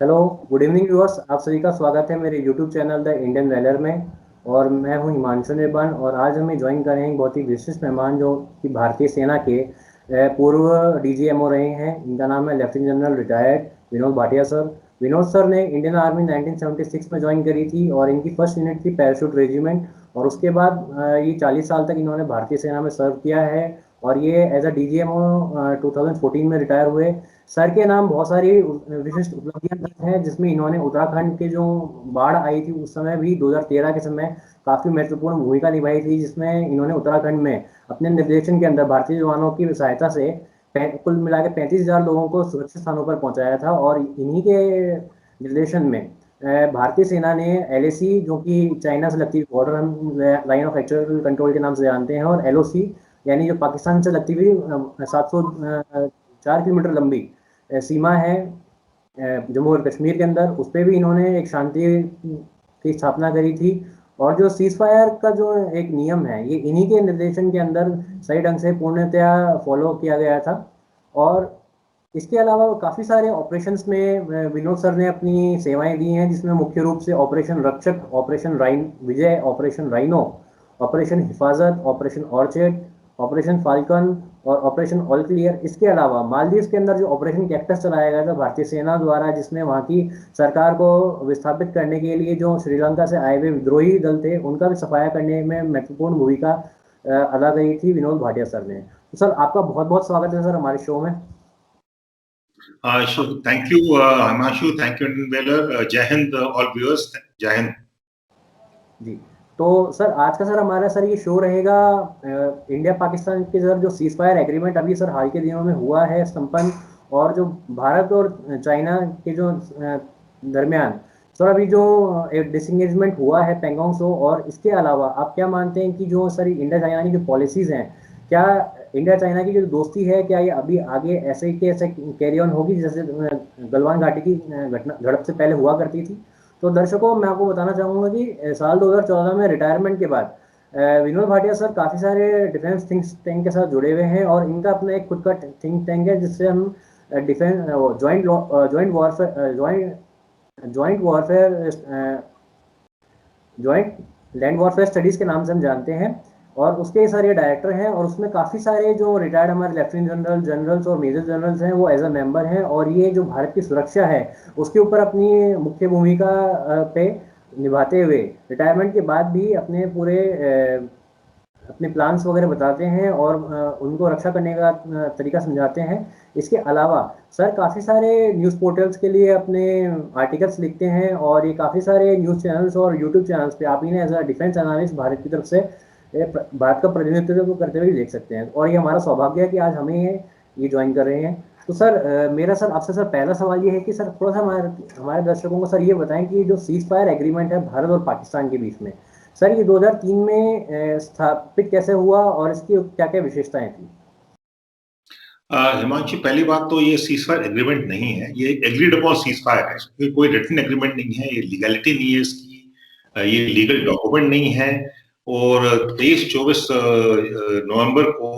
Hello, good evening viewers. आप सभी का स्वागत है मेरे YouTube channel the Indian Weller में। और मैं हूं हिमांशु निर्बाण और आज हमें ज्वाइन कर रहे हैं बहुत ही विशिष्ट मेहमान जो कि भारतीय सेना के पूर्व डीजीएमओ रहे हैं। इनका नाम है lieutenant general retired Vinod Bhatia sir. Vinod sir ने इंडियन आर्मी 1976 में ज्वाइन करी थी और इनकी फर्स्ट यूनिट थी पैराशूट रेजिमेंट। और उसके बाद ये 40 साल तक इन्होंने भारतीय सेना में सर्व किया है और ये एज अ डीजीएमओ 2014 में रिटायर हुए। सर के नाम बहुत सारी विशिष्ट उपलब्धियां दर्ज हैं, जिसमें इन्होंने उत्तराखंड के जो बाढ़ आई थी उस समय भी 2013 के समय काफी महत्वपूर्ण भूमिका निभाई थी, जिसमें इन्होंने उत्तराखंड में अपने निर्देशन के अंदर भारतीय जवानों की सहायता से कुल मिला के 35,000 लोगों को सुरक्षित स्थानों पर पहुंचाया था। और इन्हीं के निर्देशन में भारतीय सेना ने एलएसी, जो कि चाइना से लगती हुई बॉर्डर हम लाइन ऑफ एक्चुअल कंट्रोल के नाम से जानते हैं, और एलओसी यानी जो पाकिस्तान से लगती हुई 704 किलोमीटर लंबी सीमा है जम्मू और कश्मीर के अंदर, उस पर भी इन्होंने एक शांति की स्थापना करी थी। और जो सीज फायर का जो एक नियम है, ये इन्हीं के निर्देशन के अंदर सही ढंग से पूर्णतया फॉलो किया गया था। और इसके अलावा काफ़ी सारे ऑपरेशंस में विनोद सर ने अपनी सेवाएं दी हैं, जिसमें मुख्य रूप से ऑपरेशन रक्षक, ऑपरेशन राइन विजय, ऑपरेशन राइनो, ऑपरेशन हिफाजत, ऑपरेशन ऑर्चिड, ऑपरेशन फाल्कन और ऑपरेशन ऑल क्लियर। इसके अलावा मालदीव के अंदर जो ऑपरेशन कैक्टस चलाया गया था भारतीय सेना द्वारा, जिसमें वहाँ की सरकार को विस्थापित करने के लिए जो श्रीलंका से आए हुए विद्रोही दल थे उनका भी सफाया करने में महत्वपूर्ण भूमिका अदा करी थी विनोद भाटिया सर ने। तो सर, आपका बहुत बहुत स्वागत है सर हमारे शो में। Thank you, Himanshu. Thank you, Indian Whaler. Jai Hind, all viewers. Jai Hind. जी, तो सर आज का सर हमारा सर ये शो रहेगा इंडिया पाकिस्तान के सर जो सीज फायर एग्रीमेंट अभी सर हाल के दिनों में हुआ है संपन्न, और जो भारत और चाइना के जो दरमियान सर अभी जो एक डिसंगेजमेंट हुआ है पेंगोंग सो। और इसके अलावा आप क्या मानते हैं कि जो सर इंडिया चाइना की जो पॉलिसीज हैं, क्या इंडिया चाइना की जो दोस्ती है, क्या ये अभी आगे ऐसे ही के ऐसे कैरी ऑन होगी जैसे गलवान घाटी की घटना झड़प से पहले हुआ करती थी? तो दर्शकों, मैं आपको बताना चाहूँगा कि साल 2014 में रिटायरमेंट के बाद विनोद भाटिया सर काफ़ी सारे डिफेंस थिंक टैंक के साथ जुड़े हुए हैं और इनका अपना एक खुद का थिंक टैंक है, जिससे हम defence joint joint warfare joint land warfare studies के नाम से हम जानते हैं। और उसके सर ये डायरेक्टर हैं और उसमें काफ़ी सारे जो रिटायर्ड हमारे लेफ्टिनेंट जनरल, जनरल्स और मेजर जनरल्स हैं वो एज अ मेंबर हैं। और ये जो भारत की सुरक्षा है उसके ऊपर अपनी मुख्य भूमिका पे निभाते हुए रिटायरमेंट के बाद भी अपने पूरे अपने प्लान्स वगैरह बताते हैं और उनको रक्षा करने का तरीका समझाते हैं। इसके अलावा सर काफ़ी सारे न्यूज़ पोर्टल्स के लिए अपने आर्टिकल्स लिखते हैं और ये काफ़ी सारे न्यूज़ चैनल्स और यूट्यूब चैनल्स पे आप इन्हें as a defence analyst Bharat की तरफ से भारत का प्रतिनिधित्व करते हुए देख सकते हैं। और ये हमारा सौभाग्य है कि आज हमें ये ज्वाइन कर रहे हैं। तो सर मेरा सर आपसे सर पहला सवाल ये है कि सर थोड़ा सा हमारे हमारे दर्शकों को सर ये बताएं कि जो सीज फायर एग्रीमेंट है भारत और पाकिस्तान के बीच में, सर ये 2003 में स्थापित कैसे हुआ और इसकी क्या क्या विशेषताएं थी? हिमांशु, पहली बात तो ये सीजफायर एग्रीमेंट नहीं है, ये एग्रीड अपॉन सीजफायर है। ये कोई रिटन एग्रीमेंट नहीं है, ये लीगैलिटी नहीं है इसकी, ये लीगल डॉक्यूमेंट नहीं है। और 23-24 नवंबर को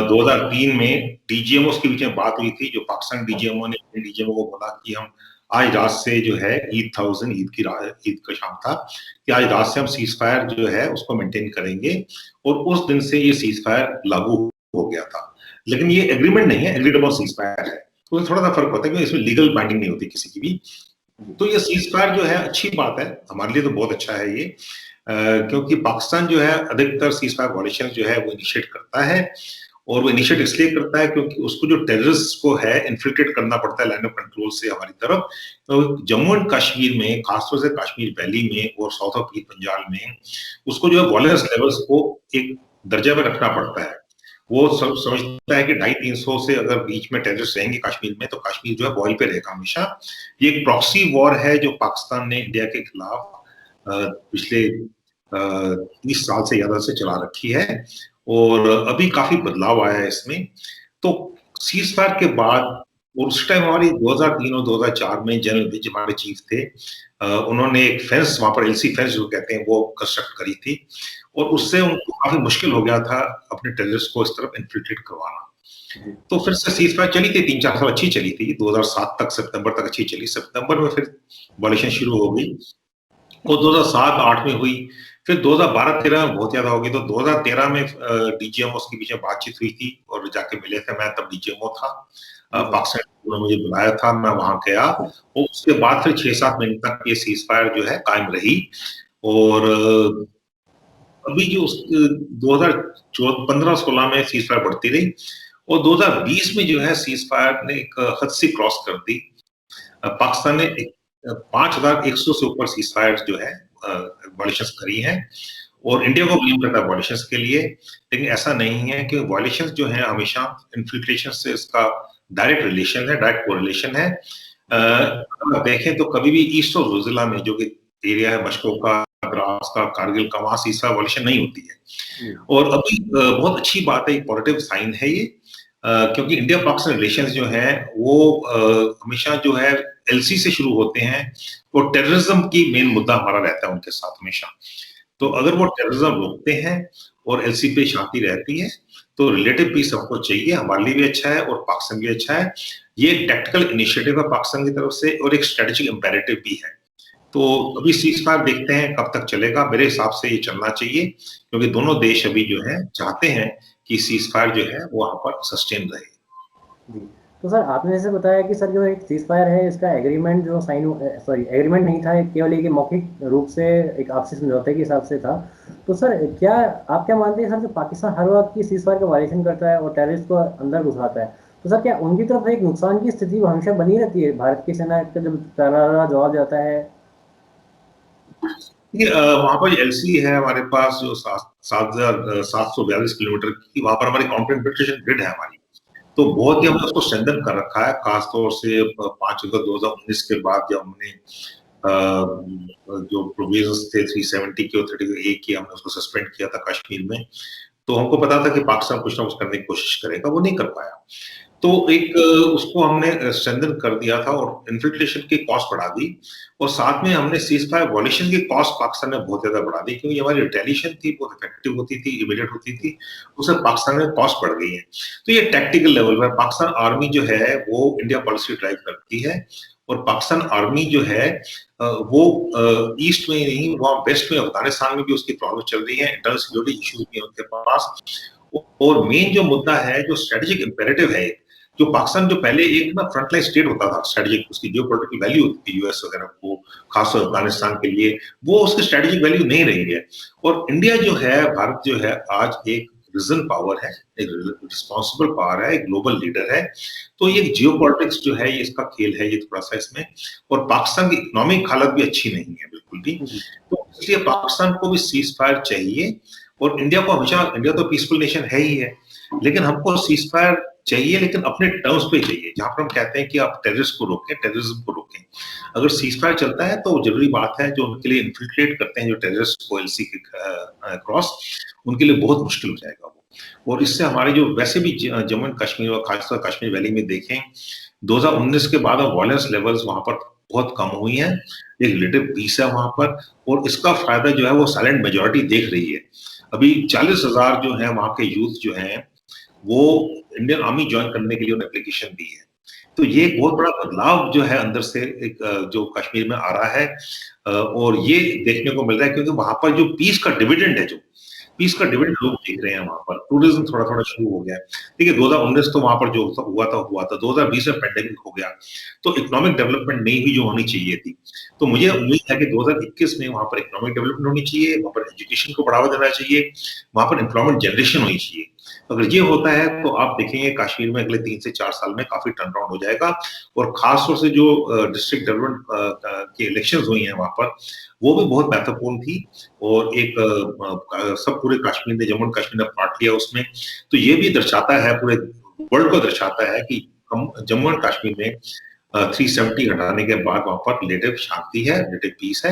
2003 में डीजीएमओ के बीच में बात हुई थी, जो पाकिस्तान डीजीएमओ ने अपने डीजीएमओ को बोला कि हम आज रात से जो है ईद था, उस दिन ईद का शाम था, कि आज रात से हम सीज फायर जो है उसको मेंटेन करेंगे। और उस दिन से ये सीज फायर लागू हो गया था। लेकिन ये एग्रीमेंट नहीं है, एग्रीड अपॉन सीज फायर है। तो थोड़ा सा फर्क होता है, क्योंकि इसमें लीगल बाइंडिंग नहीं होती किसी की भी। तो ये सीज फायर जो है अच्छी बात है, हमारे लिए तो बहुत अच्छा है ये, क्योंकि पाकिस्तान जो है अधिकतर सीज फायर वायलेशन जो है वो इनिशिएट करता है। और वो इनिशिएट इसलिए करता है क्योंकि उसको जो टेररिस्ट को है इन्फिल्ट्रेट करना पड़ता है लाइन ऑफ कंट्रोल से हमारी तरफ। तो जम्मू एंड कश्मीर में, खासतौर से कश्मीर वैली में और साउथ ऑफ पंजाब में, उसको जो है वॉयलेंस लेवल्स को एक दर्जे पर रखना पड़ता है। वो समझता है कि 250-300 से अगर बीच में टेररिस्ट रहेंगे कश्मीर में, तो कश्मीर जो है बॉइल पे रहेगा हमेशा। ये एक प्रॉक्सी वॉर है जो पाकिस्तान ने इंडिया के खिलाफ पिछले 30 साल से ज्यादा से चला रखी है। और अभी काफी बदलाव आया है इसमें। तो सीज फायर के बाद, और उस टाइम हमारी 2003 और 2004 में जनरल विज हमारे चीफ थे, उन्होंने एक फेंस वहां पर एलसी फेंस जो कहते हैं वो कंस्ट्रक्ट करी थी। और उससे उनको काफी मुश्किल हो गया था अपने टेररिस्ट को इस तरफ इन्फिल्ट्रेट करवाना। जी। तो फिर से सीज फायर चली थी, 3-4 साल अच्छी चली थी, 2007 तक, सितंबर तक अच्छी चली। सितंबर में फिर वॉल्यूशन शुरू हो गई, वो 2007-8 में हुई, फिर 2012-13 में बहुत ज्यादा हो गई। तो 2013 में डीजीएमओ के बीच में बातचीत हुई थी और जाके मिले थे, मैं तब डीजीएमओ था, जी सर। पाकिस्तान ने मुझे बुलाया था, मैं वहां गया, और उसके बाद फिर 6-7 महीने तक ये सीज फायर जो है कायम रही। और अभी जो 2015-16 में सीज फायर बढ़ती रही, और 2020 में जो है सीज फायर ने एक हद से क्रॉस कर दी। पाकिस्तान ने 5100 से ऊपर सीज फायर जो है वॉल्यूशंस करी हैं, और इंडिया को ब्लेम करता है वॉल्यूशंस के लिए, लेकिन ऐसा नहीं है कि वॉल्यूशंस जो है हमेशा इन्फिल्ट्रेशन से इसका डायरेक्ट रिलेशन है, डायरेक्ट कोरिलेशन है। अगर देखें तो कभी भी ईस्ट और रोजिला में, जो कि एरिया है मशकोका, द्रास का, कारगिल का, वहां सीज फायर वॉल्यूशन नहीं होती है। जी। और अभी बहुत अच्छी बात है, एक पॉजिटिव साइन है ये, क्योंकि इंडिया पाकिस्तान रिलेशंस जो हैं वो हमेशा जो है एलसी से शुरू होते हैं, और टेररिज्म की मेन मुद्दा हमारा रहता है उनके साथ हमेशा। तो अगर वो टेररिज्म रोकते हैं और एलसी पे शांति रहती है, तो रिलेटिव पीस हमको चाहिए, हमारे लिए भी अच्छा है और पाकिस्तान भी अच्छा है। ये एक टैक्टिकल इनिशिएटिव है पाकिस्तान की तरफ से, और एक स्ट्रेटेजिक इंपेरेटिव भी है। तो अभी सीज फायर देखते हैं कब तक चलेगा। मेरे हिसाब से ये चलना चाहिए, क्योंकि दोनों देश अभी जो है चाहते हैं कि सीज फायर जो है वो वहां पर सस्टेन रहे। जी। तो सर आपने जैसे बताया कि सर जो एक सीज फायर है इसका एग्रीमेंट जो साइन, सॉरी एग्रीमेंट नहीं था, केवल एक मौखिक रूप से एक आपसी समझौते के हिसाब से था। तो सर क्या आप क्या मानते हैं सर, जो पाकिस्तान हर वक्त की सीज फायर का वायलेशन करता है और टेररिस्ट को अंदर घुसाता है, तो सर क्या उनकी तरफ एक नुकसान की स्थिति हमेशा बनी रहती है भारत की सेना का जब करारा जवाब जाता है? वहां पर एलसी है हमारे पास, जो 7,742 किलोमीटर की, वहां पर हमारी काउंटर इन्फिल्ट्रेशन ग्रिड है हमारी। तो बहुत ही हमने उसको स्ट्रेंथन कर रखा है, खासतौर से 5 अगस्त 2019 के बाद, जब हमने जो प्रोविजंस थे 370 के और 30 ए की, हमने उसको सस्पेंड किया था कश्मीर में। तो हमको पता था कि पाकिस्तान कुछ ना कुछ करने की कोशिश करेगा, वो नहीं कर पाया। तो एक उसको हमने स्ट्रेंथन कर दिया था और इन्फिल्ट्रेशन की कॉस्ट बढ़ा दी, और साथ में हमने सीज फायर वॉल्यूशन की कॉस्ट पाकिस्तान ने बहुत ज्यादा बढ़ा दी, क्योंकि हमारी रिटेलिएशन थी बहुत इफेक्टिव होती थी, इमीडिएट होती थी, उससे पाकिस्तान में कॉस्ट बढ़ गई है। तो ये टैक्टिकल लेवल पर पाकिस्तान आर्मी जो है वो इंडिया पॉलिसी ड्राइव करती है, और पाकिस्तान आर्मी जो है वो ईस्ट में ही नहीं, वहाँ वेस्ट में अफगानिस्तान में भी उसकी प्रॉब्लम चल रही है, इंटरनल सिक्योरिटी इश्यूज भी है उनके पास। और मेन जो मुद्दा है, जो स्ट्रेटेजिक इंपेरेटिव है, जो पाकिस्तान जो पहले एक ना फ्रंटलाइन स्टेट होता था, स्ट्रेटेजिक उसकी जो पॉलिटिकल वैल्यू होती थी यूएस वगैरह को, खासतौर अफगानिस्तान के लिए, वो उसकी स्ट्रेटेजिक वैल्यू नहीं रही है। और इंडिया जो है, भारत जो है, आज एक रीजन पावर है, एक रिस्पॉन्सिबल पावर है, एक ग्लोबल लीडर है। तो ये जियो पॉलिटिक्स जो है, ये इसका खेल है ये थोड़ा सा इसमें। और पाकिस्तान की इकोनॉमिक हालत भी अच्छी नहीं है बिल्कुल भी, जी। तो इसलिए पाकिस्तान को भी सीज फायर चाहिए। और इंडिया को हमेशा, इंडिया तो पीसफुल नेशन है ही है, लेकिन हमको सीज फायर चाहिए, लेकिन अपने टर्म्स पे चाहिए, जहां पर हम कहते हैं कि आप टेररिस्ट को रोकें, टेररिज्म को रोकें। अगर सीज फायर चलता है तो जरूरी बात है, जो उनके लिए इन्फिल्ट्रेट करते हैं जो टेररिस्ट को एलसी के क्रॉस, उनके लिए बहुत मुश्किल हो जाएगा वो। और इससे हमारे जो वैसे भी जम्मू एंड कश्मीर और खासकर कश्मीर वैली में देखें, 2019 के बाद वायलेंस लेवल्स वहां पर बहुत कम हुई हैं, एक रिलेटिव पीस है वहां पर, और इसका फायदा जो है वो साइलेंट मेजोरिटी देख रही है। अभी 40,000 जो है वहां के यूथ जो हैं, वो इंडियन आर्मी ज्वाइन करने के लिए उन्हें एप्लीकेशन दी है। तो ये एक बहुत बड़ा बदलाव जो है अंदर से एक जो कश्मीर में आ रहा है, और ये देखने को मिल रहा है, क्योंकि वहां पर जो पीस का डिविडेंड है, जो पीस का डिविडेंड लोग देख रहे हैं वहां पर, टूरिज्म थोड़ा थोड़ा शुरू हो गया है। देखिए 2019 तो वहां पर जो हुआ था, 2020 में पेंडेमिक हो गया, तो इकोनॉमिक डेवलपमेंट नहीं हुई जो होनी चाहिए थी। तो मुझे उम्मीद है कि 2021 में वहां पर इकोनॉमिक डेवलपमेंट होनी चाहिए, वहां पर एजुकेशन को बढ़ावा देना चाहिए, वहां पर एम्प्लॉयमेंट जनरेशन होनी चाहिए। अगर ये होता है तो आप देखेंगे कश्मीर में अगले 3 से 4 साल में काफी टर्न अराउंड हो जाएगा। और खासतौर से जो डिस्ट्रिक्ट डेवलपमेंट की इलेक्शंस हुई हैं वहां पर, वो भी बहुत महत्वपूर्ण थी, और एक सब पूरे कश्मीर ने, जम्मू कश्मीर ने पार्ट लिया उसमें। तो ये भी दर्शाता है, पूरे वर्ल्ड को दर्शाता है कि हम जम्मू एंड कश्मीर में 370 हटाने के बाद वहां पर रिलेटिव शांति है, रिलेटिव पीस है।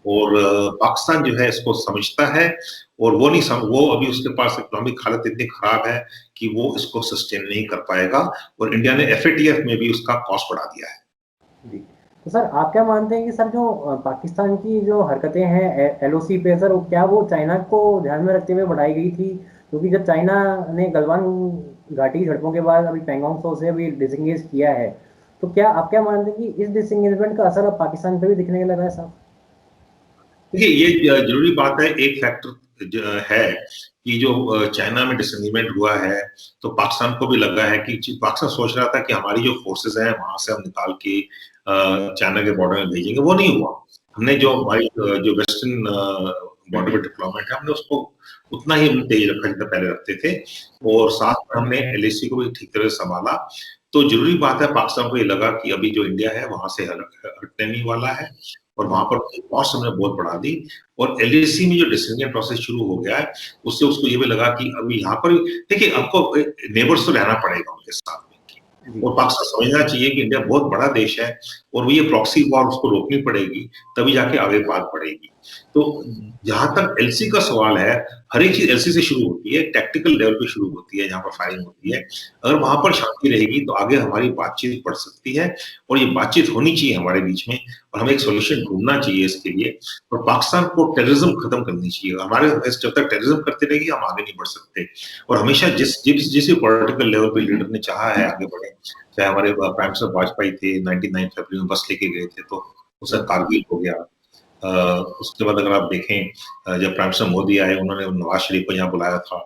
और पाकिस्तान जो है इसको समझता है, और वो नहीं वो अभी उसके पास इकोनॉमिक हालत इतनी खराब है कि वो इसको सस्टेन नहीं कर पाएगा, और इंडिया ने एफएटीएफ में भी उसका कॉस्ट बढ़ा दिया है। जी। तो सर आप क्या मानते हैं कि सर जो पाकिस्तान की जो हरकतें हैं एलओसी पे, सर क्या वो चाइना को ध्यान में रखते हुए बढ़ाई गई थी? क्योंकि जब चाइना ने गलवान घाटी की झड़पों के बाद अभी पैंगोंग त्सो से अभी डिसंगेज किया है, तो क्या आप क्या मानते हैं कि इस डिसंगेजमेंट का असर अब पाकिस्तान पे भी दिखने लगा है साहब? देखिए, ये जरूरी बात है। एक फैक्टर है कि जो चाइना में डिसएग्रीमेंट हुआ है, तो पाकिस्तान को भी लगा है कि पाकिस्तान सोच रहा था कि हमारी जो फोर्सेस हैं वहां से हम निकाल के चाइना के बॉर्डर में भेजेंगे, वो नहीं हुआ। हमने जो हमारी जो वेस्टर्न बॉर्डर पे डिप्लॉयमेंट है, हमने उसको उतना ही हमने तेज रखा जितना पहले रखते थे, और साथ में हमने एलएसी को भी ठीक तरह से संभाला। तो जरूरी बात है, पाकिस्तान को ये लगा कि अभी जो इंडिया है वहां से हटने नहीं वाला है, और वहां पर कॉस्ट हमने बहुत बढ़ा दी। और एलएसी में जो डिसीजन प्रोसेस शुरू हो गया है, उससे उसको ये भी लगा कि अभी यहाँ पर देखिए, आपको नेबर्स तो रहना पड़ेगा उनके साथ में। और पाकिस्तान समझना चाहिए कि इंडिया बहुत बड़ा देश है, और वो ये प्रॉक्सी वॉर उसको रोकनी पड़ेगी, तभी जाके आगे बात बढ़ेगी। तो जहां तक एलसी का सवाल है, हर एक चीज एलसी से शुरू होती है, टैक्टिकल लेवल पे शुरू होती है, जहां पर फायरिंग होती है। अगर वहां पर शांति रहेगी तो आगे हमारी बातचीत बढ़ सकती है, और ये बातचीत होनी चाहिए हमारे बीच में, और हमें एक सोल्यूशन ढूंढना चाहिए इसके लिए। और पाकिस्तान को टेररिज्म खत्म करनी चाहिए। हमारे जब तक टेररिज्म करते रहेगी, हम आगे नहीं बढ़ सकते। और हमेशा जिस पॉलिटिकल लेवल पे लीडर ने चाहा है आगे बढ़े, चाहे हमारे प्राइम मिनिस्टर वाजपेयी थे, 99 फरवरी में बस लेके गए थे, तो उससे कारगिल हो गया। उसके बाद अगर आप देखें, जब प्राइम मिनिस्टर मोदी आए, उन्होंने नवाज शरीफ को यहाँ बुलाया था।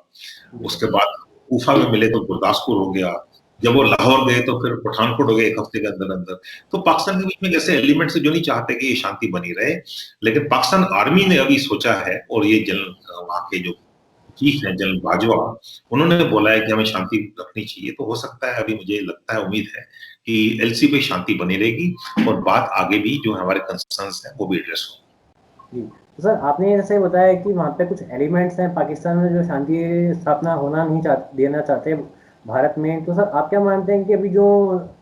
उसके बाद उफा में मिले तो गुरदासपुर हो गया। जब वो लाहौर गए तो फिर पठानकोट हो गए एक हफ्ते के अंदर अंदर। तो पाकिस्तान के बीच में ऐसे एलिमेंट्स जो नहीं चाहते कि ये शांति बनी रहे, लेकिन पाकिस्तान आर्मी ने अभी सोचा है, और ये जनरल वहां के जो चीफ है जनरल बाजवा, उन्होंने बोला है कि हमें शांति रखनी चाहिए। तो हो सकता है, अभी मुझे लगता है, उम्मीद है कि एलसी पे शांति बनी रहेगी, और बात आगे भी जो हमारे कंसर्न्स हैं वो भी एड्रेस हो। जी, तो सर आपने जैसे बताया कि वहाँ पे कुछ एलिमेंट्स हैं पाकिस्तान में जो शांति स्थापना होना नहीं देना चाहते भारत में, तो सर आप क्या मानते हैं कि अभी जो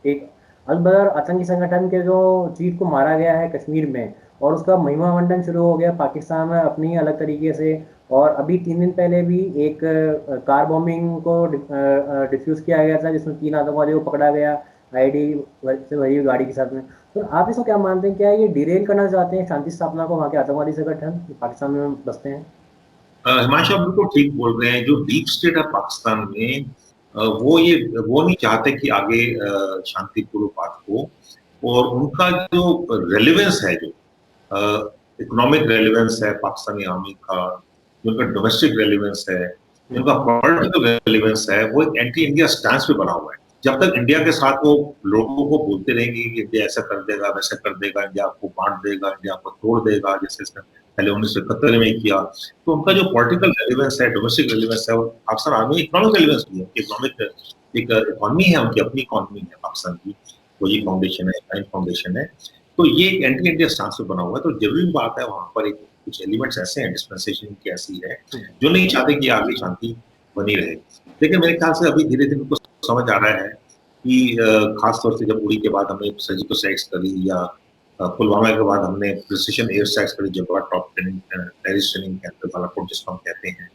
एक अल बदर आतंकी संगठन के जो चीफ को मारा गया है कश्मीर में, और उसका महिमा मंडन शुरू हो गया पाकिस्तान में अपनी अलग तरीके से, और अभी 3 दिन पहले भी एक कार बॉम्बिंग को डिफ्यूज किया गया था जिसमें 3 आतंकवादियों को पकड़ा गया आईडी से भरी हुई गाड़ी के साथ में, तो आप इसको क्या मानते हैं, क्या ये डिरेल करना चाहते हैं शांति स्थापना को वहाँ के आतंकवादी संगठन पाकिस्तान में बसते हैं? हिमांशु, आप बिल्कुल ठीक बोल रहे हैं। जो डीप स्टेट है पाकिस्तान में, वो नहीं चाहते कि आगे शांतिपूर्वक बात हो। और उनका जो रेलिवेंस है, जो इकोनॉमिक रेलिवेंस है पाकिस्तानी आर्मी का, जो उनका डोमेस्टिक रेलिवेंस है, जो उनका पॉलिटिकल रेलिवेंस है, वो एक एंटी इंडिया स्टैंस पे बना हुआ है। जब तक इंडिया के साथ वो लोगों को बोलते रहेंगे कि इंडिया ऐसा कर देगा, वैसा कर देगा, इंडिया आपको बांट देगा, इंडिया आपको तोड़ देगा, जैसे इसने पहले 1971 में किया, तो उनका जो पॉलिटिकल रेलिवेंस है, डोमेस्टिक रेलिवेंस है, और पाकिस्तान आर्मी इकोनॉमिक रेलिवेंस भी है। इकोनॉमिक एक इकोनॉमी है, उनकी अपनी इकोनॉमी है पाकिस्तान की। वही फाउंडेशन है, टाइम फाउंडेशन है। तो ये एक एंटी इंडिया स्टांस पे बना हुआ है। तो जरूरी बात है, वहां पर एक कुछ एलिमेंट्स ऐसे हैं, डिस्पेंसेशन की ऐसी है, जो नहीं चाहते कि आगे शांति बनी रहे। लेकिन मेरे ख्याल से अभी धीरे धीरे उनको समझ आ रहा है कि खासतौर से जब उड़ी के बाद हमने सर्जिकल स्ट्राइक्स करी, या पुलवामा के बाद हमने प्रिसिशन एयर स्ट्राइक्स करी, जब top training terrorist training camp Balakot जिसको हम कहते हैं,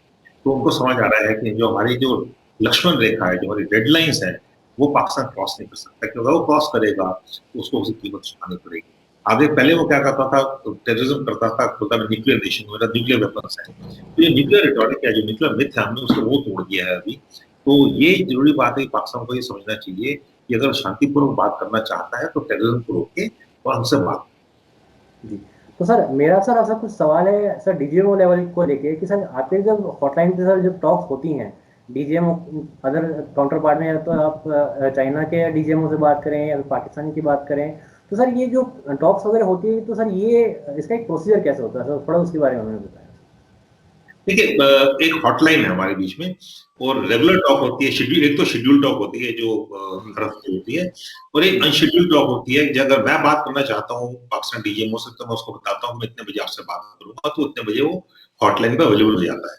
तो उनको समझ आ रहा है कि जो हमारी जो लक्ष्मण रेखा है, जो हमारी डेडलाइंस है, वो पाकिस्तान क्रॉस नहीं कर सकता। क्योंकि अगर वो क्रॉस करेगा तो उसको उसी कीमत चुकानी पड़ेगी। आगे पहले वो क्या करता था, टेररिज्म करता था, खुलता में न्यूक्लियर नेशन, मेरा न्यूक्लियर वेपन्स है। तो ये न्यूक्लियर रिटॉरिक है, जो न्यूक्लियर मिथ है, हमने उसको वो तोड़ दिया है अभी। तो ये जरूरी बात है कि पाकिस्तान को ये समझना चाहिए कि अगर शांतिपूर्वक बात करना चाहता है तो टेररिज्म को रोके और हमसे बात। जी, तो सर मेरा सर आपसे कुछ सवाल है सर डीजीएमओ लेवल को लेके कि सर आपके जब हॉटलाइन पे सर जब टॉक्स होती हैं डीजीएमओ अदर काउंटर पार्ट में, या तो आप चाइना के डीजीएमओ से बात करें या पाकिस्तान की बात करें, तो सर ये जो टॉक्स वगैरह होती है, तो सर ये इसका एक प्रोसीजर कैसे होता है सर, थोड़ा उसके बारे में हमें बताएं। देखिए, एक हॉटलाइन है हमारे बीच में, और रेगुलर टॉक होती है। शेड्यूल, एक तो शेड्यूल टॉक होती है जो हर हफ्ते होती है, और एक अनशेड्यूल टॉक होती है। अगर मैं बात करना चाहता हूँ पाकिस्तान डीजीएमओ से, तो मैं उसको बताता हूँ मैं इतने बजे आपसे बात करूंगा, तो इतने बजे वो हॉटलाइन पे अवेलेबल हो जाता है।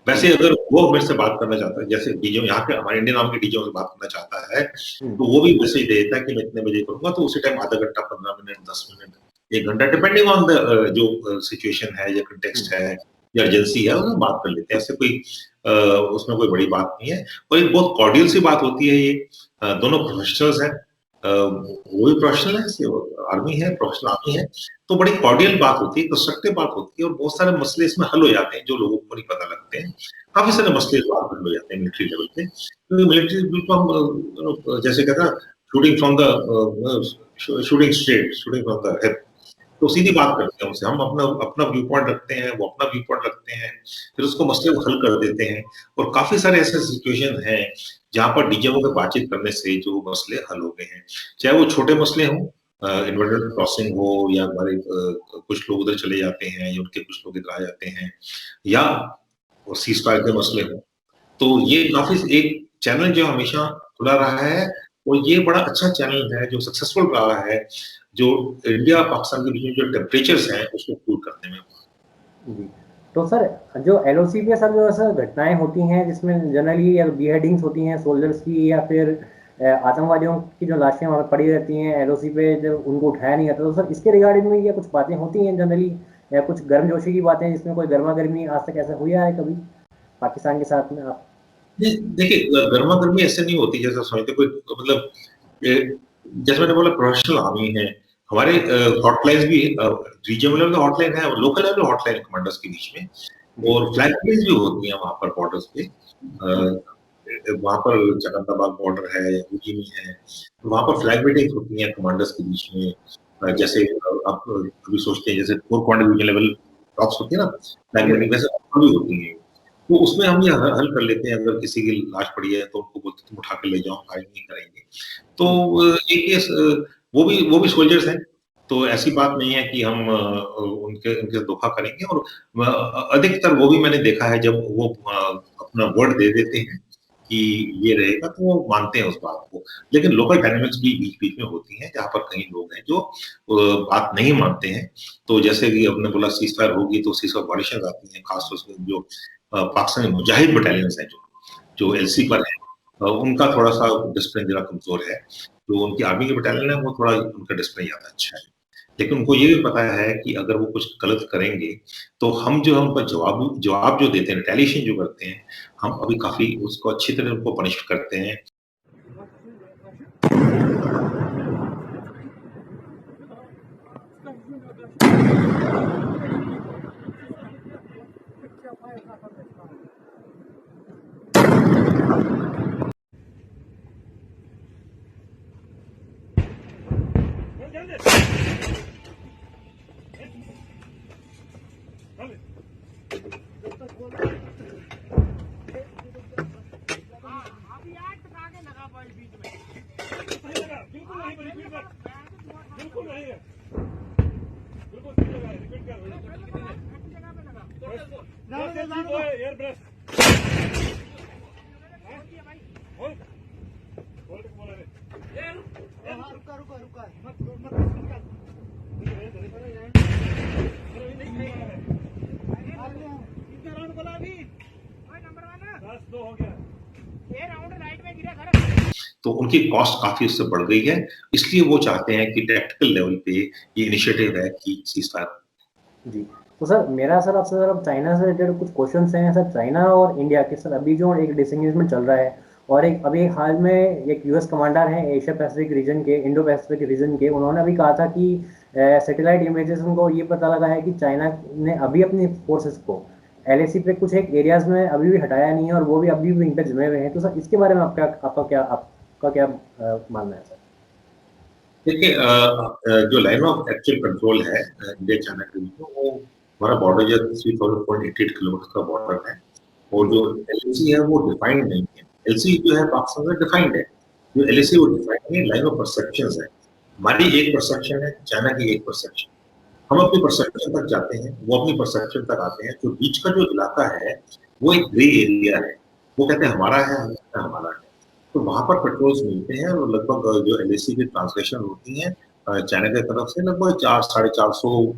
वैसे अगर वो मेरे से बात करना चाहता है, जैसे डीजीएमओ यहाँ के हमारे इंडियन आर्मी के डीजीएमओ से बात करना चाहता है, तो वो भी मैसेज दे देता है कि मैं इतने बजे करूंगा, तो उसी टाइम आधा घंटा, 15 मिनट, 10 मिनट, 1 घंटा, डिपेंडिंग ऑन द जो सिचुएशन है या कंटेक्स्ट है या एजेंसी है, उसमें बात कर लेते हैं। ऐसे कोई उसमें कोई बड़ी बात नहीं है। और एक बहुत कॉर्डियल सी बात होती है। ये दोनों प्रोफेशनल्स हैं, वो भी प्रोफेशनल है, आर्मी है, प्रोफेशनल आर्मी है, तो बड़ी कॉर्डियल बात होती है, कंस्ट्रक्टिव बात होती है, और बहुत सारे मसले इसमें हल हो जाते हैं जो लोगों को नहीं पता लगते हैं। काफी सारे मसले हो जाते हैं मिलिट्री लेवल पे, क्योंकि मिलिट्री बिल्कुल हम जैसे कहता shooting from the shooting from the hip, तो सीधी बात करते हैं उनसे, हम अपना अपना व्यू पॉइंट रखते हैं, वो अपना व्यू पॉइंट रखते हैं, फिर उसको मसले को हल कर देते हैं। और काफी सारे ऐसे सिचुएशन हैं जहां पर डीजीएमओ में बातचीत करने से जो मसले हल हो गए हैं, चाहे वो छोटे मसले हों, इन्वर्टर क्रॉसिंग हो, या हमारे कुछ लोग उधर चले जाते हैं या उनके कुछ लोग इधर आ जाते हैं, या सीज फायर के मसले हों, तो ये काफी एक चैनल जो हमेशा खुला रहा है, और ये बड़ा अच्छा चैनल है जो सक्सेसफुल रहा है, जो इंडिया पाकिस्तान के बीच में जो टेम्परेचर्स हैं उसको कूल करने में। जी, तो सर जो एलओसी पे सर जो सर घटनाएं होती हैं जिसमें जनरली या बिहेडिंग्स होती हैं सोल्जर्स की, या फिर आतंकवादियों की जो लाशें वहाँ पड़ी रहती हैं एलओसी पे, जब उनको उठाया नहीं जाता, तो सर इसके रिगार्डिंग में ये कुछ बातें होती हैं जनरली, या कुछ गर्मजोशी की बातें जिसमें कोई गर्मा गर्मी आज तक ऐसा हुआ है कभी पाकिस्तान के साथ में आप? देखिए, गर्मा गर्मी ऐसे नहीं होती जैसा समझते कोई, मतलब जैसे मैंने बोला प्रोफेशनल आर्मी है, हमारे हॉटलाइंस भी रीजनल लेवल हॉटलाइन है और लोकल लेवल हॉटलाइन कमांडर्स के बीच में, और फ्लैग भी होती है वहां पर बॉर्डर्स पे। वहां पर जगंदाबाद बॉर्डर है, यूपी में है, तो वहां पर फ्लैग मीटिंग होती है कमांडर्स के बीच में। जैसे आप अभी सोचते हैं जैसे 4 क्वाड्रिल रीजन लेवल टॉक्स होती है ना, फ्लैग मीटिंग वैसे भी होती है, तो उसमें हम ये हल कर लेते हैं। अगर किसी की लाश पड़ी है तो उनको बोलते तुम उठा के ले जाओ, फायरिंग नहीं करेंगे। तो एक केस वो भी सोल्जर्स हैं, तो ऐसी बात नहीं है कि हम उनके उनके धोखा करेंगे। और अधिकतर वो भी मैंने देखा है जब वो अपना वर्ड दे देते हैं कि ये रहेगा तो वो मानते हैं उस बात को। लेकिन लोकल डायनामिक्स भी बीच बीच में होती हैं जहां पर कई लोग हैं जो बात नहीं मानते हैं। तो जैसे कि आपने बोला सीज फायर होगी तो सीज फायर वायलेशन आती है, खासतौर से जो पाकिस्तानी मुजाहिद बटालियंस हैं जो एलसी पर है, उनका थोड़ा सा डिसिप्लिन जरा कमजोर है। जो उनकी आर्मी की बटालियन है वो थोड़ा उनका डिसिप्लिन ज्यादा अच्छा है, लेकिन उनको ये भी पता है कि अगर वो कुछ गलत करेंगे तो हम जो है उनका जवाब जो देते हैं, रिटेलिएशन जो करते हैं, हम अभी काफी उसको अच्छी तरह उनको पनिश करते हैं। तो उनकी कॉस्ट काफी उससे बढ़ गई है, इसलिए वो चाहते हैं कि टैक्टिकल लेवल पे ये इनिशिएटिव है कि सीज फायर। जी, तो सर मेरा सर आपसे सर अब चाइना से रिलेटेड कुछ क्वेश्चंस हैं सर। चाइना और इंडिया के सर अभी जो एक डिसएंगेजमेंट चल रहा है, और एक अभी हाल में एक यूएस कमांडर हैं एशिया पैसिफिक रीजन के, इंडो पैसिफिक रीजन के, उन्होंने अभी कहा था कि सैटेलाइट इमेजेस उनको ये पता लगा है कि चाइना ने अभी अपनी फोर्सेस को एलएसी पे कुछ एक एरियाज में अभी भी हटाया नहीं है, और वो भी अभी भी इन पे जमे हुए हैं। तो सर इसके बारे में आपका क्या मानना है सर? देखिए, जो लाइन ऑफ एक्चुअल कंट्रोल है इंडिया चाइना के बीच में, वो हमारा बॉर्डर जो 3088 किलोमीटर का बॉर्डर है, और जो एलएसी है वो डिफाइंड नहीं है। एलसी जो है पाकिस्तान में डिफाइंड है, जो एलएसी वो डिफाइंड है, लाइन ऑफ परसेप्शन है। हमारी एक परसेप्शन है, चाइना की एक परसेप्शन। हम अपनी परसेप्शन तक जाते हैं, वो अपनी परसेप्शन तक आते हैं। जो बीच का जो इलाका है वो एक ग्रे एरिया है, वो कहते हैं हमारा है, हम कहते हैं हमारा है। तो वहां पर पेट्रोल्स मिलते हैं, और लगभग जो एलएसी की ट्रांसलेशन होती है चाइना की तरफ से, लगभग 400-450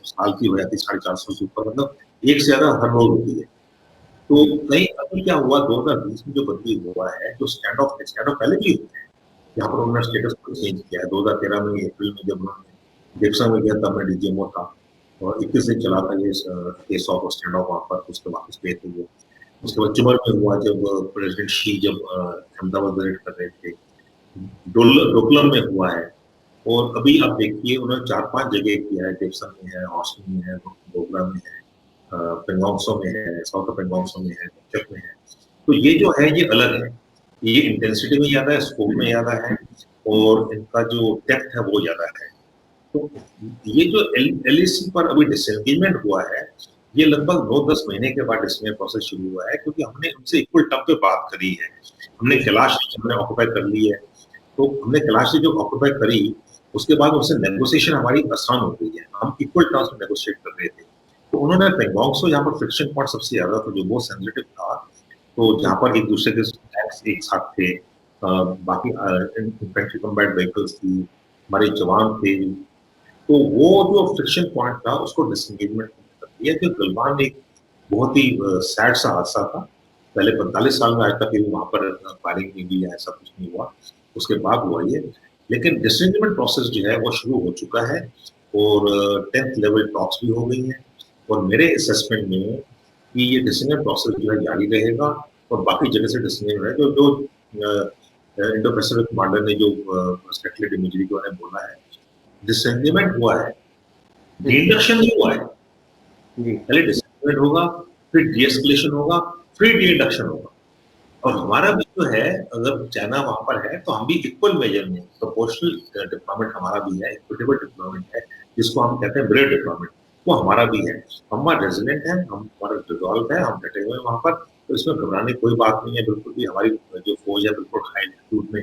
साल की हो जाती है, 450 से ऊपर, मतलब एक से ज्यादा हर रोज होती है। तो नहीं, अभी क्या हुआ 2020 में जो बदली हुआ है, जो स्टैंड ऑफ पहले भी हुआ है, यहाँ पर उन्होंने स्टेटस को चेंज किया है। 2013 में अप्रैल में जब उन्होंने डेक्सा में गया तब मैं डीजीएमओ था, और 21 दिन चला था ये केस ऑफ स्टैंड ऑफ, वहां पर उसके वापस गए थे वो। उसके बाद चुमर में हुआ जब प्रेसिडेंट शी जब अहमदाबाद विजिट कर रहे थे, डोकलम में हुआ है, और अभी आप देखिए उन्होंने 4-5 जगह किया है, डेक्सन में है, हॉस्टन में है, डोगरा में है, पेंगोंगसो में है, साउथ ऑफ पेंगोंगसो में है, चक में है। तो ये जो है ये अलग है, ये इंटेंसिटी में ज्यादा है, स्कोप में ज्यादा है, और इनका जो डेप्थ है वो ज्यादा है। तो ये जो एलएसी पर अभी डिसएंगेजमेंट हुआ है, ये लगभग 9-10 महीने के बाद डिसएंगेजमेंट प्रोसेस शुरू हुआ है, क्योंकि हमने उनसे इक्वल टर्म पे बात करी है। हमने कैलाश हमने ऑक्युपाई कर ली है, तो हमने कैलाश जो ऑक्युपाई करी, उसके बाद उससे नेगोशिएशन हमारी आसान हो गई है, हम इक्वल टर्म्स में नेगोशिएट कर रहे थे। तो उन्होंने पेंगोंगसो यहाँ पर फ्रिक्शन पॉइंट सबसे ज्यादा था, जो बहुत सेंसिटिव था, तो जहाँ पर एक दूसरे के टैंक्स एक साथ थे, बाकी इन्फेंट्री कॉम्बैट व्हीकल्स थी, हमारे जवान थे, तो वो जो फ्रिक्शन पॉइंट था उसको डिसएंगेजमेंट कर दिया। कि गलवान एक बहुत ही सैड सा हादसा था, पहले 45 साल में आज तक वहां पर फायरिंग नहीं हुई, ऐसा कुछ नहीं हुआ, उसके बाद हुआ ये। लेकिन डिसएंगेजमेंट प्रोसेस जो है वो शुरू हो चुका है, और 10th लेवल टॉक्स भी हो गई हैं, और मेरे असेसमेंट में कि ये डिसएंगेजमेंट प्रोसेस जो है जारी रहेगा, और बाकी जगह से डिसएंगेजमेंट है, जो जो इंडो पैसिफिक कमांडर ने जो सेटेलाइट इमेजरी के बारे में बोला है, डिसएंगेजमेंट हुआ है, डिडक्शन नहीं हुआ है। पहले डिसएंगेजमेंट होगा, फिर डीएस्केलेशन होगा, फिर डिडक्शन होगा। और हमारा भी जो है, अगर चाइना वहां पर है तो हम भी इक्वल मेजर में प्रोपोर्शनल डिप्लॉयमेंट हमारा भी है, इक्विटेबल डिप्लॉयमेंट है, जिसको हम कहते हैं ब्रेड डिप्लॉयमेंट, वो हमारा भी है। हमारा रेजिलेंट है, हम हमारा रिजॉल्व है, हम डटे हुए हैं वहां पर, तो इसमें घबराने की कोई बात नहीं है। बिल्कुल भी हमारी जो फौज है बिल्कुल हाई एल्टीट्यूड में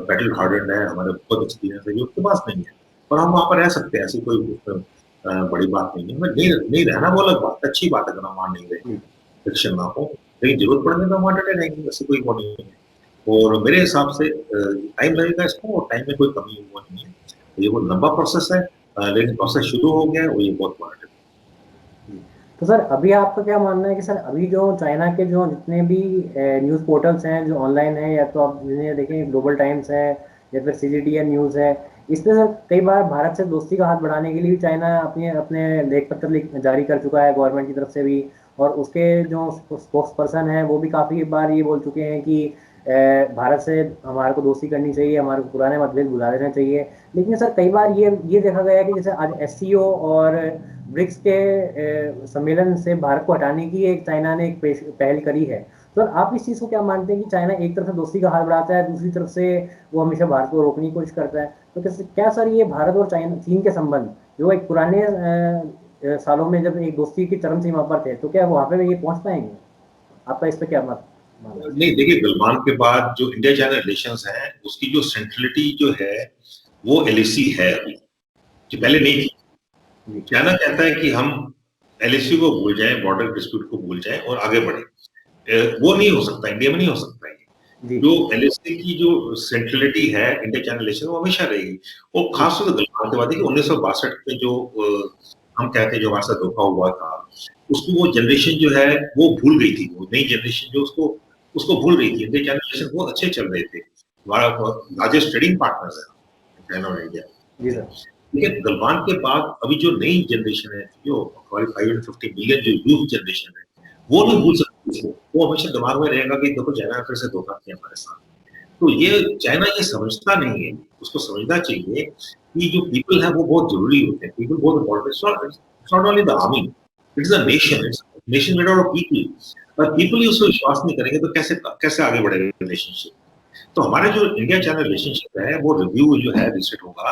बैटल हार्डेंड है, हमारे बहुत एक्सपीरियंस है, जो उसके पास नहीं है, और हम वहां पर रह सकते हैं, ऐसी कोई बड़ी बात नहीं है। हमें नहीं रहना वो अलग बात, अच्छी बात है, अगर हम वहां नहीं रहे, फ्रिक्शन ना हो, लेकिन जरूरत पड़ने पर वहां डटे रहेंगे, वैसे कोई वो नहीं है। और मेरे हिसाब से टाइम लगेगा इसको, और टाइम में कोई कमी वो नहीं है, ये वो लंबा प्रोसेस है, लेकिन प्रोसेस शुरू हो गया है, और ये बहुत बड़ा है। तो सर अभी आपका क्या मानना है कि सर अभी जो चाइना के जो जितने भी न्यूज़ पोर्टल्स हैं जो ऑनलाइन हैं, या तो आप जिन्हें देखें ग्लोबल टाइम्स है या फिर सीजीटीएन न्यूज़ है, इसमें सर कई बार भारत से दोस्ती का हाथ बढ़ाने के लिए भी चाइना अपने अपने लेख पत्र जारी कर चुका है गवर्नमेंट की तरफ से भी, और उसके जो स्पोक्स पर्सन है वो भी काफ़ी बार ये बोल चुके हैं कि भारत से हमारे को दोस्ती करनी चाहिए, हमारे को पुराने मतभेद भुला देना चाहिए। लेकिन सर कई बार ये देखा गया है कि जैसे आज एससीओ और ब्रिक्स के सम्मेलन से भारत को हटाने की एक चाइना ने एक पहल करी है। तो आप इस चीज़ को क्या मानते हैं कि चाइना एक तरफ से दोस्ती का हाथ बढ़ाता है, दूसरी तरफ से वो हमेशा भारत को रोकने की कोशिश करता है, तो क्या सर ये भारत और चाइना चीन के संबंध जो एक पुराने सालों में जब एक दोस्ती की चरम सीमा पर थे, तो क्या वहाँ पे ये पहुँच पाएंगे? आपका इस पर क्या मत? नहीं, देखिए, गलवान के बाद जो इंडिया चाइना रिलेशंस हैं, उसकी जो सेंट्रलिटी जो है वो एलएसी है अभी, जो पहले नहीं थी। चाइना कहता है कि हम एलएसी को भूल जाएं, बॉर्डर डिस्प्यूट को भूल जाएं और आगे बढ़े। वो नहीं हो सकता, इंडिया में नहीं हो सकता है। जो एलएसी की जो सेंट्रलिटी है इंडिया चाइना रिलेशन, वो हमेशा रहेगी। वो खासतौर से गलवान के बाद, देखिए 1962 में जो हम कहते हैं जो हमारे साथ धोखा हुआ था, उसको वो जनरेशन जो है वो भूल गई थी, वो नई जनरेशन जो उसको उसको भूल रही थी। इंडिया चाइना रिलेशन बहुत अच्छे चल रहे थे, हमारा लार्जेस्ट ट्रेडिंग पार्टनर्स है चाइना और इंडिया। लेकिन गलवान के बाद अभी जो नई जनरेशन है, जो हमारी 550 मिलियन जो यूथ जनरेशन है, वो नहीं भूल सकती उसको, वो हमेशा दिमाग में रहेगा कि देखो चाइना ने फिर से धोखा किया हमारे साथ। तो ये चाइना ये समझता नहीं है, उसको समझना चाहिए कि जो पीपल है वो बहुत जरूरी होते हैं, पीपल बहुत important. It's not only the army, it's a nation, it's nation made out of people. और पीपल ही उसको विश्वास नहीं करेंगे तो कैसे कैसे आगे बढ़ेगा रिलेशनशिप। तो हमारा जो इंडिया चाइना रिलेशनशिप है वो रिव्यू जो है रिसेट होगा,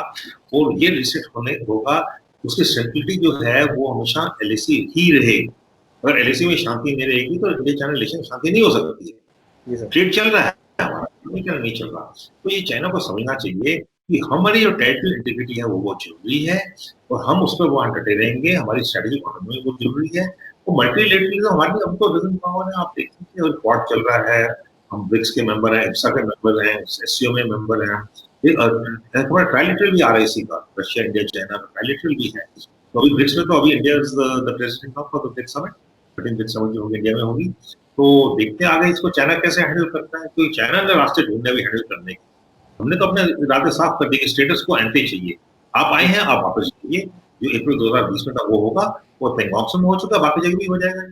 और ये रिसेट होने होगा, उसकी स्टेबिलिटी जो है वो हमेशा एलएसी ही रहे। अगर एलएसी में शांति नहीं रहेगी तो इंडिया चाइना रिलेशन शांति नहीं हो सकती है। ट्रेड चल रहा है हमारा, नहीं चल रहा। तो ये चाइना को समझना चाहिए कि हमारी जो टेरिटरी इंटीग्रिटी है वो बहुत जरूरी है, और हम उस पर वहां डटे रहेंगे। हमारी स्ट्रेटेजिक इकोनॉमी बहुत जरूरी है, वो मल्टीलेटरलिज्म हमारे हमको विजन पावर है। आप देखिए कि क्वाड चल रहा है, हम ब्रिक्स के मेंबर हैं, इप्सा के मेंबर हैं, एससीओ में मेंबर हैं, थोड़ा ट्राइलेटरल भी आ रहा है इसी का, रशिया इंडिया चाइना का ट्राइलेटरल भी है। तो अभी ब्रिक्स में तो अभी India is the president of the BRICS summit, 13 BRICS summit जो इंडिया में होगी। तो देखते हैं आगे इसको चाइना कैसे हैंडल करता है, क्योंकि चाइना ने रास्ते ढूंढने भी हैंडल करने के। हमने तो अपने इरादे साफ कर दिए, स्टेटस को एंटी चाहिए, आप आए हैं आप वापस जाइए। जो अप्रैल 2020 में था वो होगा, वो पेंगोंग में हो चुका, बाकी जगह भी हो जाएगा।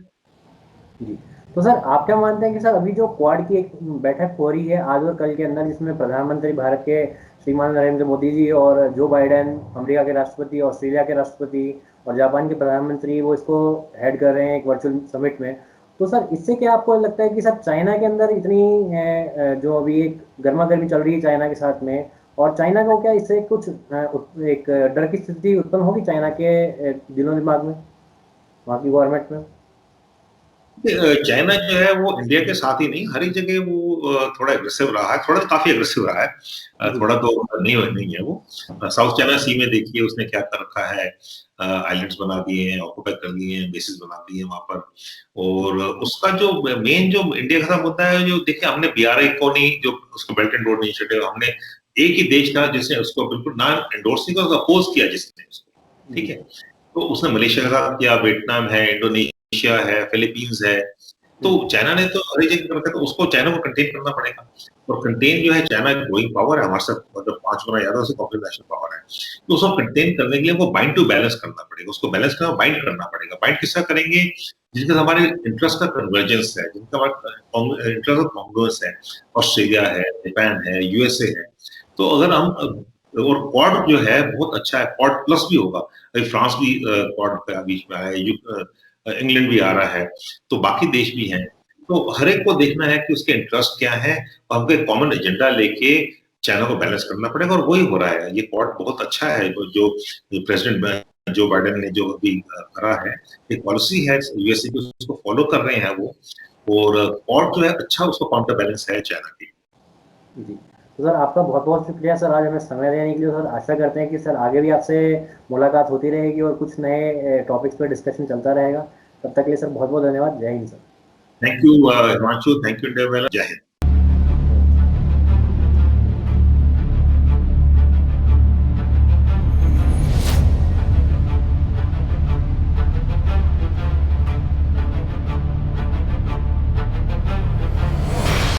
जी, तो सर आप क्या मानते हैं कि सर अभी जो क्वाड की एक बैठक हो रही है आज और कल के अंदर, जिसमें प्रधानमंत्री भारत के श्रीमान नरेंद्र मोदी जी और जो बाइडेन अमेरिका के राष्ट्रपति, ऑस्ट्रेलिया के राष्ट्रपति और जापान के प्रधानमंत्री वो इसको हेड कर रहे हैं एक वर्चुअल समिट में। तो सर इससे क्या आपको लगता है कि सर चाइना के अंदर इतनी जो अभी एक गर्मा गर्मी चल रही है चाइना के साथ में, और चाइना को क्या इससे कुछ एक डर की स्थिति उत्पन्न होगी चाइना के दिलों दिमाग में, वहाँ की गवर्नमेंट में? चाइना जो है वो इंडिया के साथ ही नहीं, हर एक जगह वो थोड़ा एग्रेसिव रहा है, थोड़ा काफी एग्रेसिव रहा है, थोड़ा तो नहीं है वो। साउथ चाइना सी में देखिए उसने क्या कर रखा है, आइलैंड्स बना दिए हैं, ऑक्यूपाई कर लिए हैं, बेसिस बना दिए हैं वहां पर। और उसका जो मेन जो इंडिया का मुद्दा है, जो देखिए हमने BRI को नहीं, जो उसको बेल्ट एंड रोड इनिशिएटिव, हमने एक ही देश था जिसने उसको बिल्कुल ना एंडोर्स नहीं किया, अपोज किया जिसने उसको, ठीक है। तो उसने मलेशिया के साथ किया, वियतनाम है, इंडोनेशिया है, फिलीपींस है। तो चाइना ने तो हर जगह रखा, तो उसको चाइना को कंटेन करना पड़ेगा। और कंटेन जो है, चाइना ग्रोइंग पावर है हमारे साथ, मतलब 5 गुना ज्यादा से पॉपुलेशन पावर है। तो उसको कंटेन करने के लिए वो बाइंड टू बैलेंस करना पड़ेगा, उसको बैलेंस करना, बाइंड करना पड़ेगा। बाइंड किसका करेंगे? जिनके साथ हमारे इंटरेस्ट का कन्वर्जेंस है, जिनका हमारा इंटरेस्ट ऑफ कॉन्ग्रुएंस है। ऑस्ट्रेलिया है, जापान है, USA है। तो अगर हम और क्वाड जो है बहुत अच्छा है, क्वाड प्लस भी होगा। अभी फ्रांस भी क्वाड का बीच में आया है, इंग्लैंड भी आ रहा है, तो बाकी देश भी हैं। तो हर एक को देखना है कि उसके इंटरेस्ट क्या है, और हमको एक कॉमन एजेंडा लेके चाइना को बैलेंस करना पड़ेगा, और वही हो रहा है। ये क्वाड बहुत अच्छा है, जो प्रेसिडेंट जो बाइडेन ने जो अभी करा है, एक पॉलिसी है USA की, उसको फॉलो कर रहे हैं वो। और क्वाड जो है अच्छा, उसको काउंटर बैलेंस है चाइना की। जी, तो सर आपका बहुत बहुत शुक्रिया सर आज हमें समय देने के लिए। सर आशा करते हैं कि सर आगे भी आपसे मुलाकात होती रहेगी और कुछ नए टॉपिक्स पर डिस्कशन चलता रहेगा। तब तक के लिए सर बहुत बहुत धन्यवाद। जय Hind sir. Thank you Himanshu, thank you India, जय हिंद।